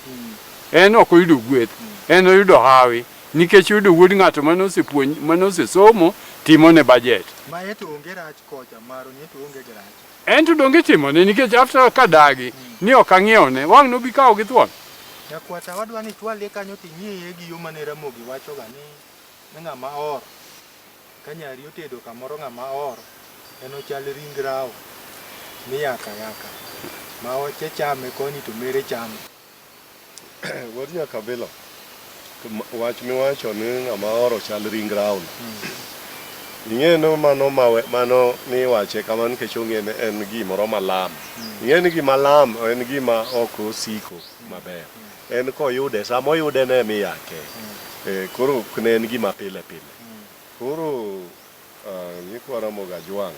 En ok oyudo gweth. En oyudo hawi. Nikech yudo wuod ng'ato manosesomo timone budget. Ma eto onge rach kocha maro ni eto onge rach. En to donge timone nikech after kadagi ni ok ang'iewne wang' nobi kawo gi thuon. Nyakwata wadwa ni twale kanyo ting'iye gi yo mane Ramogi wachoga ni ng'ama or ka nyari otedo kamoro ng'ama or en ochal ring rao miyaka ma oche chame koni to mere chame. Wuod nyaka bilo wach miwacho ni ng'ama or ochal ring rao. Ing'e no mano ni wache kama nikech ong'e en gimoro malam. Ing'e ni gima lam en gima ok osiko maber. En koyude sama oyude ne miyake. Koro ne en gima pile. Koro nyikwa Ramogi Ajwang'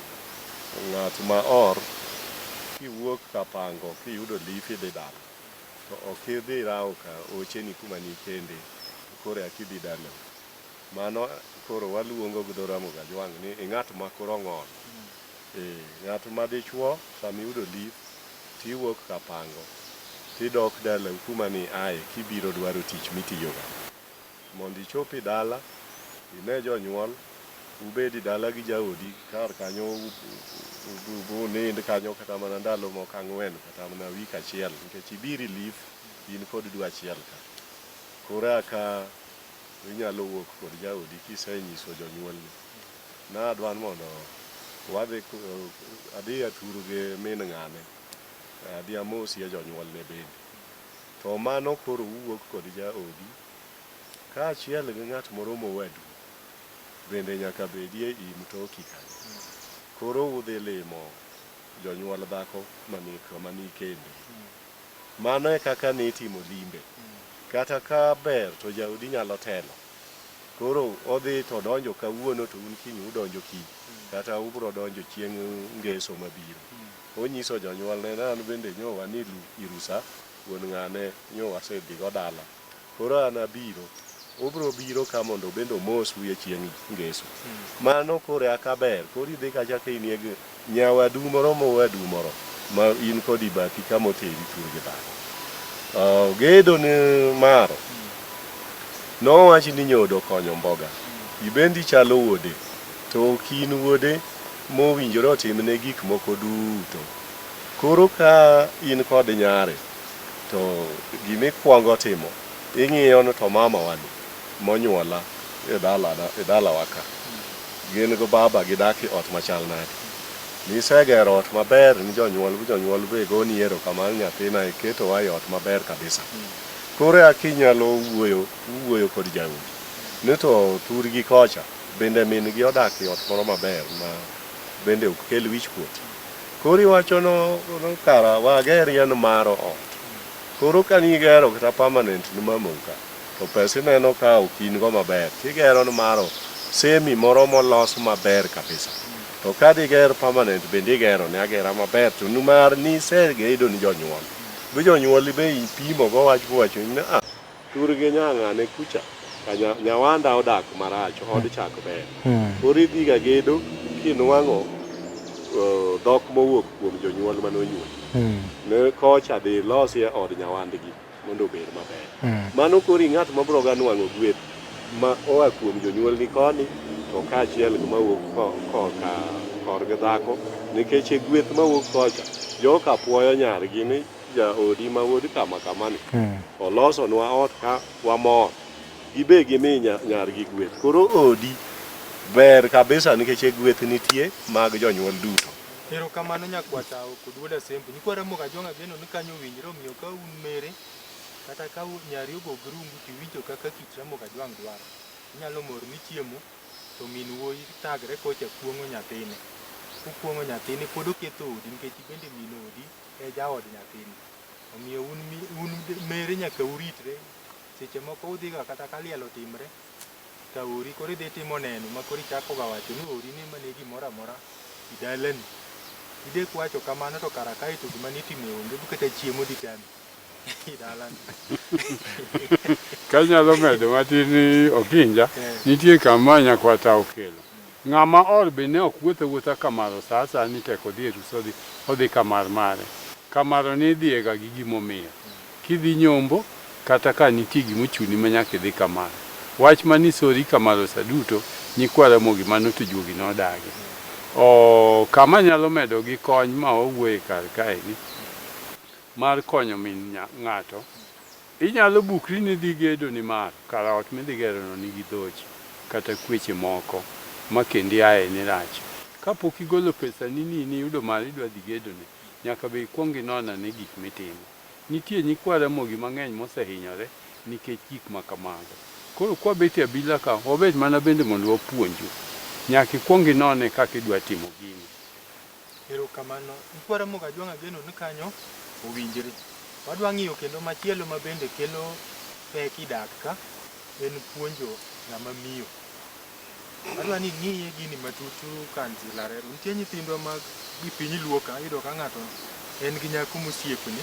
ng'at ma or kiwuok kapango kiyudo lifi dhi dala to ok idhi rawo ka ocheni kuma ni kende koro akidhi dala mano koro waluongo gi Ramogi Ajwang' ni ng'at ma koro ng'ol ng'at ma dichuo sama iyudo lif tiwuok kapango tidok dala kuma ni aye kibiro dwaro tich mitiyoga mondo ichopi dala ine jonyuol ubedi dala gi jaodi kar kanyo unind kanyo kata mana ndalo moko ang'wen kata mana wik achiel nikech ibiri lif in kod dwe achiel ka koro aka inyalo wuok kod jaodi kisenyiso jonyuolni nadwan mondo adhi aturo gi min ng'ane adhi amosi jonyuolne bende to mano koro uwuok kod jaodi kaachiel gi ng'at moro mowadu bende nyaka bedie i mtoki kanyo koro udhi limo jonyuol dhako mani kende mano e kaka nitimo limbe kata ka ber to jaodi nyalo telo koro odhi to donjo kawuono to un kiny udonjo kiny kata ubro donjo chieng' ngeso mabiro onyiso jonyuolne an bende nyowa ni irusa wuon ng'ane nyowa sedhigo dala koro an abiro obro biro ka mondo bendo mos wiye chieng' ngeso mano koro aka ber koro idhi kacha ka inieg nyawadu moro mowadu moro ma in kod ibaki kamoteri turgi dhano gedo ni maro nowachi ni nyodo konyo mboga ibendi chalo wuode to kin wuode mowinjore otimne gik moko duto koro ka in kod nyare to gimikwongo timo ing'iyo no to mama wani monyuola e dala waka gin go baba gidaki ot machal nade nisegero ot maber ni jonyuol be goni ero kama nyathina iketo wa ot maber kabisa koro akinyalo wuoyo kod jaodi ni to turgi kocha bende min gi odak e ot moro maber ma bende ok kel wich kuot koro iwacho no kara wager yan maro ot koro kanigero kata permanent ni mamuka to pesa neno ka okin go maber tigero no maro semi moro molos maber kabisa to ka diger permanent bende igero ne agera maber to numar ni segedo ni jonyuol be jonyuol be ipimo go wacho ni turge nyang'ane kucha nyawanda odak marach od chak ber koro idhiga gedo kinwang'o dhok mowuok kuom jonyuol manonyuol ne kocha dhi losi od nyawandgi mondo obed maber mano koro ng'at mabro ga nwang'o gweth ma oa kuom jonyuol ni koni to kaachiel gi mawuok koka korgi dhako nikech gweth mawuok kocha joka puoyo nyargi ni jaodi ma wuod kama kamani olosonwa ot ka wamor gibe gimi nyargi gweth koro odi ber kabisa nikech gweth nitie mag jonyuol duto. Erokamano nyakwata kod wuoda Sembo Nyikwa Ramogi Ajwang' ageno ni kanyo winjre omiyo ka un mere kata ka nyari ogo grungu tiwinjo kaka kit Ramogi Ajwang' dwaro inyalo mor ni chiemo to min wuoyi tagre kocha kuong'o nyathine kukuong'o nyathine pod oketho odi nikech bende min odi e jaod nyathine omiyo un mere nyaka uritre seche moko udhiga kata ka liel otimre ka ori koro idhi timo neno ma koro ichako ga wacho ni ori ni mane gimoro amora idalani idek wacho kamano to kara kae to gima nitimo onge kata chiemo ditami idalani kanyalo medo matin ni Okinja nitie kama nyakwata okelo ng'ama or be ne ok wuotho kamaro sa asani teko dhi e ruso odhi kamar mare kamaro ni idhiye ga gi gimomiyo kidhi nyombo kata ka nitie gimochuni ma nyaka idhi kamaro wach manisori kamaro saduto Nyikwa Ramogi mano to juogi nodagi kama nyalo medo gi kony ma owuoye kar kae ni mar konyo min ng'ato inyalo bukri ni dhi gedo ni mar kara ot midhi gero no nigi dhochi kata kweche moko ma kendi aye ni rach kapok igolo pesa ni yudo mar idwa dhi gedo ni nyaka be ikwong inona ni gik mitimo nitie Nyikwa Ramogi mang'eny mosehinyore nikech gik ma kamago koro kwa beti abila ka obet mana bende mondo wapuonju nyaka ikwong inone kaka idwa timo gini. Erokamano Nyikwa Ramogi Ajwang' ageno ni kanyo owinjre wadwa ng'iyo kendo machielo ma bende kelo pek idak ka en puonjo ng'ama miyo adwa ni ng'iye gini matutu kanzilare nitie nyithindwa mag gipiny luo ka iyudo ka ng'ato en gi nyako mosiepne.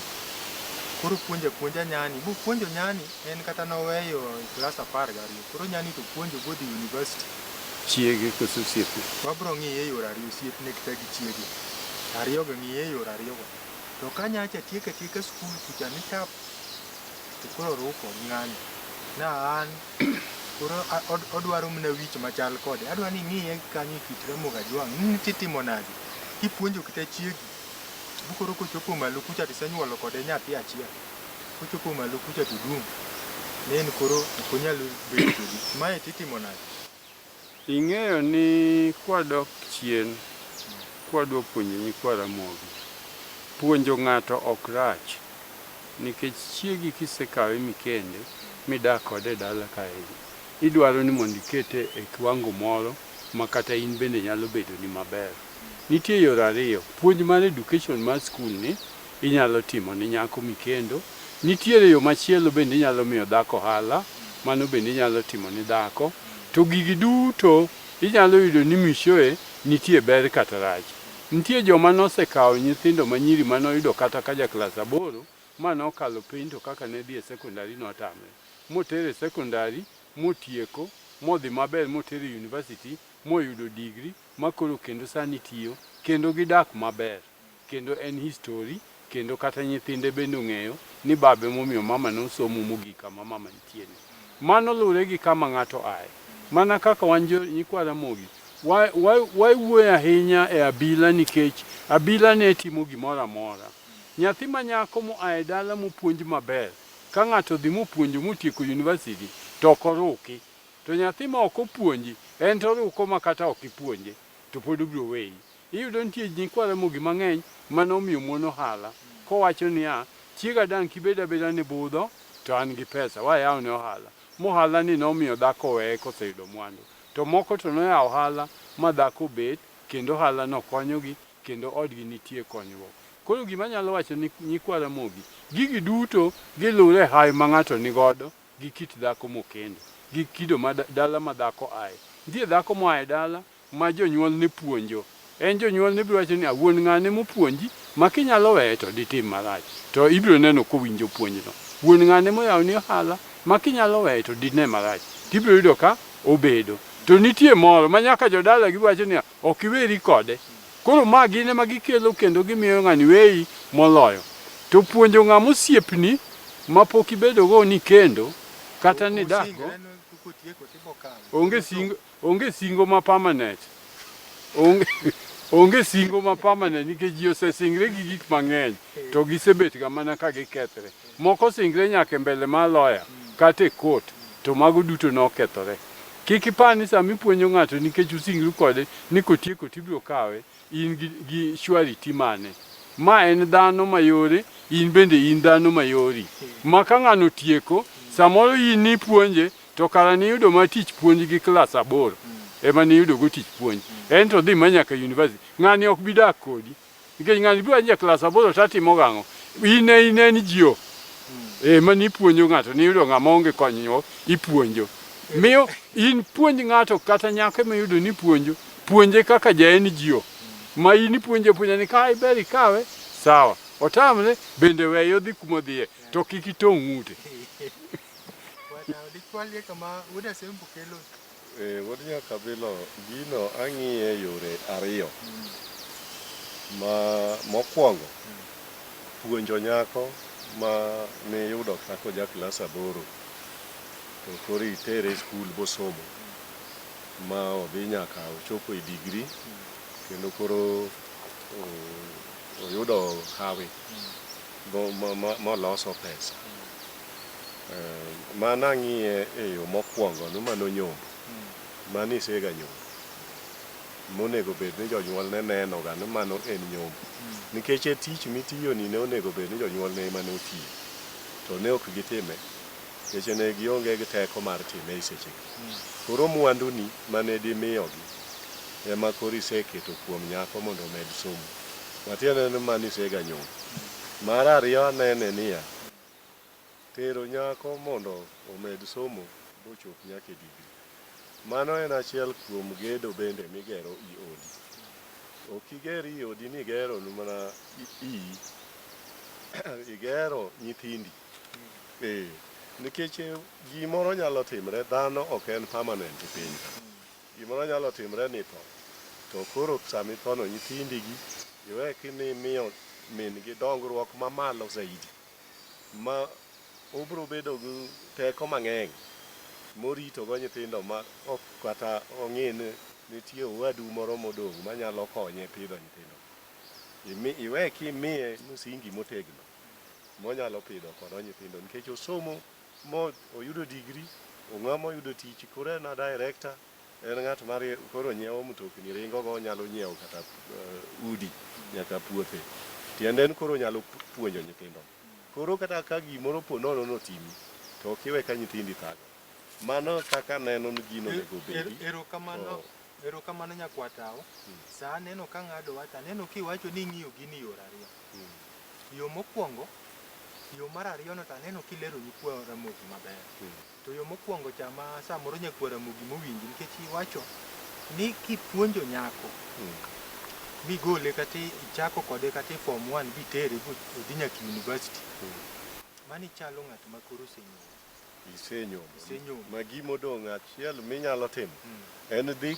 Koro puonja nyani, bu puonjo nyani en kata noweyo klas 12. Koro nyani to puonjo go dhi university. Chiege koso osiepe. Wabro ng'iye e yore ariyo, osiepne kata gi chiege. Ariyogo ng'iye e yore ariyogo. To ka nyacha tieko skul kucha ni tap, to koro ruko ng'anyo. Na an koro odwaro mana wich machal kode. Adwa ni ng'iye kanyo kit Ramogi Ajwang' titimo nade. Kipuonjo kata chiegi, bukoro kochopo malo kucha tisenyuolo kode nyathi achiel. Kochopo malo kucha to dum. Ne en koro ok onyal bedo kodi. Mae titimo nade. Ing'eyo ni kwadok chien, kwadwa puonjo nyikwa Ramogi, puonjo ng'ato ok rach, nikech chiegi kisekawe mikende midak kode dala kae, idwaro ni mondo ikete e kiwango moro ma kata in bende nyalo bedo ni maber. Nitie yore ariyo, puonj mar education mar skul ni inyalo timo ni nyako mikendo. Nitiere yo machielo bende inyalo miyo dhako ohala, mano bende inyalo timo ni dhako. To gigi duto inyalo yudo ni mishoe nitie ber kata rach. Nitie joma nosekawo nyithindo manyiri manoyudo kata ka ja klas 8 manokalo piny to kaka ne dhi e sekondari notamre. Motere sekondari, motieko, modhi maber, motere university, moyudo digri, makoro kendo sani tiyo, kendo gidak maber. Kendo en history, kendo kata nyithinde bende ong'eyo ni babe momiyo mama nosomo mogik kama mama nitiere. Mano luwore gi kama ng'ato aye. Mana kaka wan nyikwa Ramogi, wawuoyo ahinya e abila nikech abila ne timo gimoro amora. Nyathi manyako moaye dala mopuonj maber, ka ng'ato dhi mopuonjo motieko university to ok oruki. To nyathi ma ok opuonji en to ruko ma kata ok ipuonje to pod obiro weyi. Iyudo nitie nyikwa Ramogi mang'eny manomiyo mon ohala kowacho niya, chiega dang' kibed abeda ni budho to an gi pesa, wayaw ne ohala. Mohala ni nomiyo dhako weye koseyudo mwandu. To moko to noyawo ohala ma dhako bet, kendo ohala no konyogi, kendo odgi nitie konyruok. Koro gima nyalo wacho ni nyikwa Ramogi, gigi duto giluwore hawi ma ng'ato nigodo gi kit dhako mokendo, gi kido dala ma dhako aye. Nitie dhako moaye dala ma jonyuol ne puonjo. En jonyuol ne biro wacho ni wuon ng'ane mopuonji, ma kinyalo weye to ditim marach. To ibiro neno kowinjo puonjno. Wuon ng'ane moyawo ni ohala, ma kinyalo weye to dine marach. Tibiro yudo ka obedo. To nitie moro ma nyaka jodala giwacho ni ok iweri kode. Koro ma gine ma gikelo kendo gimiyo ng'ani weyi moloyo. To puonjo ng'ama osiepni ma pok ibedogo ni kendo kata ni dakgo, onge singo ma permanent. Onge singo ma permanent nikech ji osesingre gi gik mang'eny to gisebet ga mana ka gikethre. Moko singre nyaka mbele mar lawyer kata e court, to mago duto nokethore. Kik ipani sama ipuonjo ng'ato nikech usingru kode ni kotieko tibiro kawe, in gi surety mane. Ma en dhano mayore, in bende in dhano mayori. Ma ka ng'ano tieko, samoro in nipuonje to kara niyudo ma tich puonj gi klas 8 ema niyudo go tich puonj. En to dhi manyaka university. Ng'ani ok bidak kodi. Nikech ng'ani biro anje klas 8 tatimo gang'o. Ine ni jio. Mani ipuonjo ng'ato niyudo ng'ama onge konyruok ipuonjo. Miyo in puonj ng'ato kata nyako miyudo ni puonjo, puonje kaka jaen jio. Ma in ipuonje ni kae ber ikawe, sawa. Otamre bende weyo dhi kuma dhiye, to kik itong' ng'ute. Wuod nyaka bilo gino ang'iye yore ariyo. Mokwongo, puonjo nyako ma ne yudo kako ja klas 8 to koro itere skul bosomo ma odhi nyaka ochopo e digri, kendo koro oyudo hawi moloso pesa. Mana ng'iye e yo mokwongo no mano nyombo, mano isega nyombo. Monego bed ni jonyuol ne neno ga ni mano en nyombo. Nikech e tich mitiyo ni ne onego bed ni jonyuol ne ema ne otiyo. To ne ok gitime. Nikech ne gionge gi teko mar time e seche. Koro mwandu ni mane dimiyogi ema koro iseketo kuom nyako mondo omed somo. Matiende ni mano isega nyombo. Mar ariyo anene niya, tero nyako mondo omed somo bochop nyaka e digri. Mano en achiel kuom gedo bende migero i odi. Ok igeri odi ni igero mana iyi igero nyithindi. Nikech gimoro nyalo timre, dhano ok en permanent e piny ka. Gimoro nyalo timre ni to koro sami thono nyithindi gi iwe kini miyo min gi dongruok mamalo zaidi ma obro bedo gi teko mang'eny morito go nyithindo ma ok kata ong'in nitie owadu moro modong' manyalo konye pidho nyithindo. Iwe kimiye msingi motegno monyalo pidho kodo nyithindo nikech osomo mo oyudo degree, ong'ama oyudo tich koro en director, en ng'at mar koro nyiewo mtokni ringo go nyalo nyiewo kata udi nyaka puothe. Tiende en koro nyalo puonjo nyithindo. Koro kata ka gimoro po nono notimi to kiwe ka nyithindi thago. Mano kaka neno ni gino nego bedi. Erokamano nyakwatao. Sa neno ka ng'ado wata neno kiwacho ni ng'iyo gini yor ariyo. Yo mokwongo, yo mar ariyo no taneno kilero nyikwa Ramogi maber. To yo mokwongo chama samoro nyakwa Ramogi mowinji nikech iwacho ni kipuonjo nyako bigole kata ichako kode kata form 1 bitere odhi nyaka university. Mani chalo ng'at ma koro isenyombo. Ma gimodong' achiel minyalo timo en dhi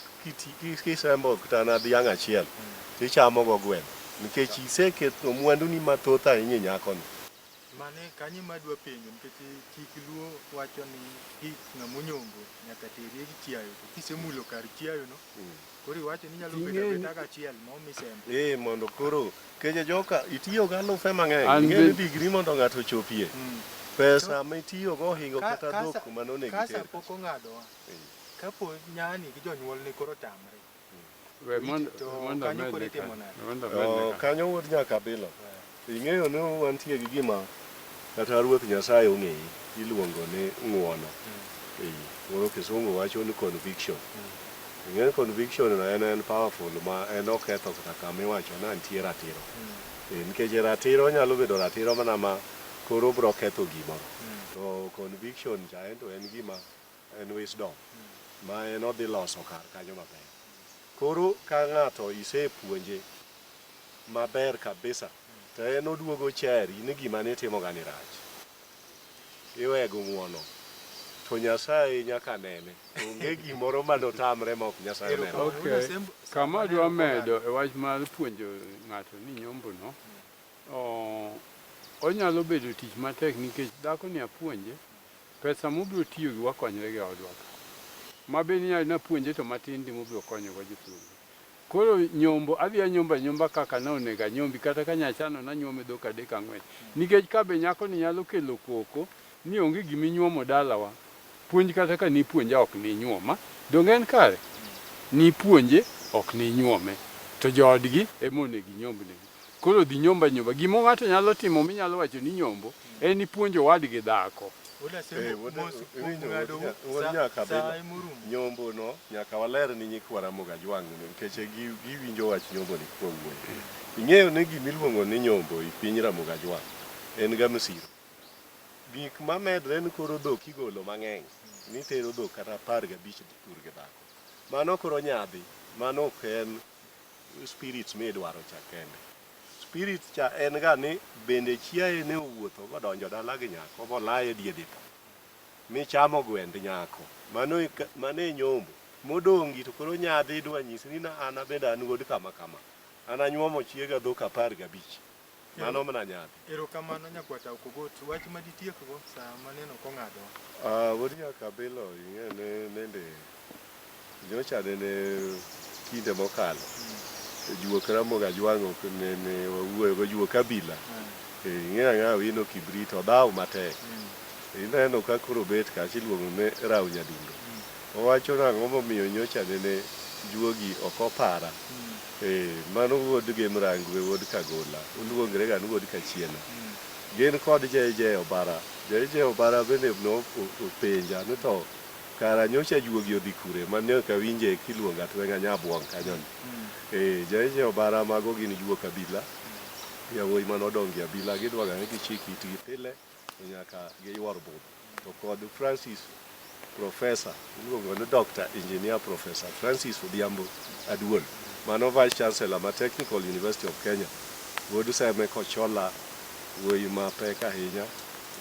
kisembo kata na dhiang' achiel tichamo go gweno nikech iseketo mwanduni mathoth ahinya nyakoni. Mane kanyi madwa penjo nikech chik luo wacho ni ng'amo nyombo nyaka terie gi chiayo. Kisemulo kar chiayo no koro iwacho ni nyalo bedo daga achiel ma omi sembe. Mondo koro keje joka itiyo ga lufe mang'eny. Ing'e degree mondo ng'ato chopie. Pesa mitiyo go hingo kata dhok manone gi kasa pok ong'adowa. Kapo nyani gi jonyuol ni koro tamre. Kanyo wuod nyaka bilo. Ing'eyo ni wantie gi gima kata Ruoth Nyasaye ong'eyi iluongo ni ng'uono. Koro kisungu wacho ni conviction. Ing'eyo conviction no en powerful ma en oketho kata kama iwacho ni nitie ratiro. Nikech ratiro nyalo bedo ratiro mana ma koro bro ketho gimoro. To conviction cha en gima en wisdom ma en odhi loso kar kanyo maber. Koro ka ng'ato isepuonje maber kabisa to en oduogo cheri ni gima nitimo gani rach. Iwego ng'uono to Nyasaye nyaka nene. Onge gimoro manotamre ma ok Nyasaye neno. Okay. Kama dwa medo e wach mar puonjo ng'ato ni nyombo no. Onyalo bedo tich matek nikech dhako ni apuonje pesa mobiro tiyo gi wakonyre gi odwa. Mabe ni na puonje to matin di mobiro konyo go jithuolo. Koro nyombo adhi nyomba kaka na onega nyombi kata ka nyachano na nyome dhok 3-4 nikech kabe nyako ni nyalo kelo koko ni onge gimi nyuomo dalawa. Puonj kata ka ni puonja ok ni nyuoma dongen kare ni puonje ok ni nyuome to joodgi emonegi nyombne. Koro dhi nyomba gimo ng'ato nyalo timo minyalo wacho ni nyombo en ni puonjo wadgi dhako. Nyombo no nyaka waler ni nyikwa Ramogi Ajwang' nikech giwinjo wach nyombo ni kuom wuoyi. Ing'eyo ni gimiluongo ni nyombo i piny Ramogi Ajwang' en ga msiro. Gik mamedre ni koro dhok igolo mang'eny ni tero dhok kata 15 pur gi dhako. Mano koro nyadhi, mano ok en spirits midwaro cha kende. Spirit cha en ga ni bende chiaye ne owuotho godonjo dala gi nyako molaye diedhipo michamo gwend nyako. Mano e nyombo modongi to koro nyadhi dwa nyisi ni na ana bende an wuod kama kama. Ana nyuomo chiega dhok 15. Mano mana nyadhi. Erokamano nyakwata Okogot wach maditiek go sa maneno kong'ado. Wuod nyaka bilo ing'e nende nyocha ne kinde mokalo. Juok Ramogi Ajwang' ok ne wawuoyo go juok kabila. Ing'eyo ang'awa wino kibrit odhaw matek. Ineno ka koro bet kachi luongo ne Raw Nyadundo. Owacho nang'o momiyo nyocha ne juogi ok opara. Mano wuod Gemrangwe wuod Kagola. Oluongre ga ni wuod Kachiena. Gin kod Jeje Obara. Jeje Obara bende no openja ni to kara nyocha juogi odhi kure mane ka winje kiluonga Twenga Nyabuong' kanyon. Jeje Obara mago gin juok kabila. Yawuoyi manodongi abila gidwaga ni gichiki itgi pile nyaka giywor budho. To kod Francis Professor, iluongo ni Dr. Engineer Professor Francis Odhiambo Aduol. Mano Vice Chancellor ma Technical University of Kenya. Wuod Seme Kochola wuoyi ma pek ahinya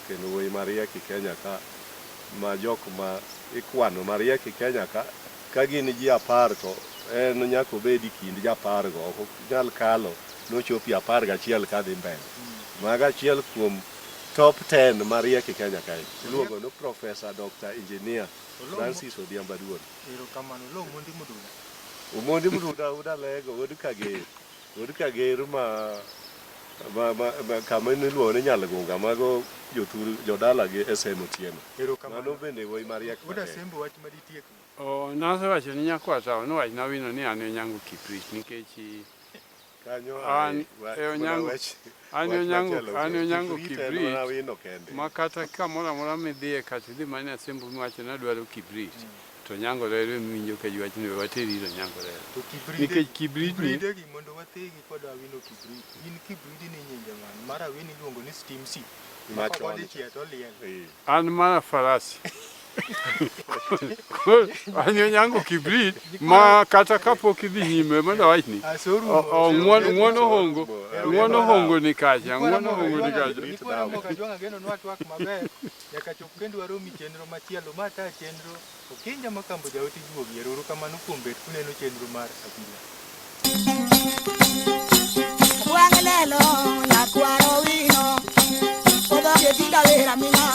kendo wuoyi mariek e Kenya ka ma jok ma ikwano mariek e Kenya ka gin ji 10 to en nyaka obed kind ji 10 go ok nyal kalo nochopi 11 kadhi mbele. Maga achiel kuom top 10 mariek e Kenya kae. Iluongo no Professor Dr. Engineer Francis Odhiambo Aduon. Erokamano lo Omondi Mududa. Omondi Mududa udalego od kager ma kama niluongo ni Nyalgunga mago jodala gi SM Otieno. Mano bende wuoyi mariek. Uda Sembo wach maditiek. Nasewacho ni nyakwata nowach na wino ni an Onyango Kiprit nikech an Onyango Kibrit ma kata kamoro amora midhiye kata idhi mane Asembo miwacho ni adwaro Kibrit to Onyango Rero emiwinjo ka ji wacho ni wateri ir Onyango Rero nikech Kibrit ni mondo wathegi kod Awino Kibrit. In Kibrit ni nyinge man mar Awino iluongo ni Steam C. An mana farasi. An Onyango Kibrit ma kata kapok idhi nyime mondo awachni ng'uono hongo ni kacha nyaka chop kendo waromi chenro machielo ma ta chenro Okinja Makambo jaoti juogi. Erokamano kuom bet kuneno chenro mar Abila. Wangelelo nyakwaro wino odo ke tinda vera mina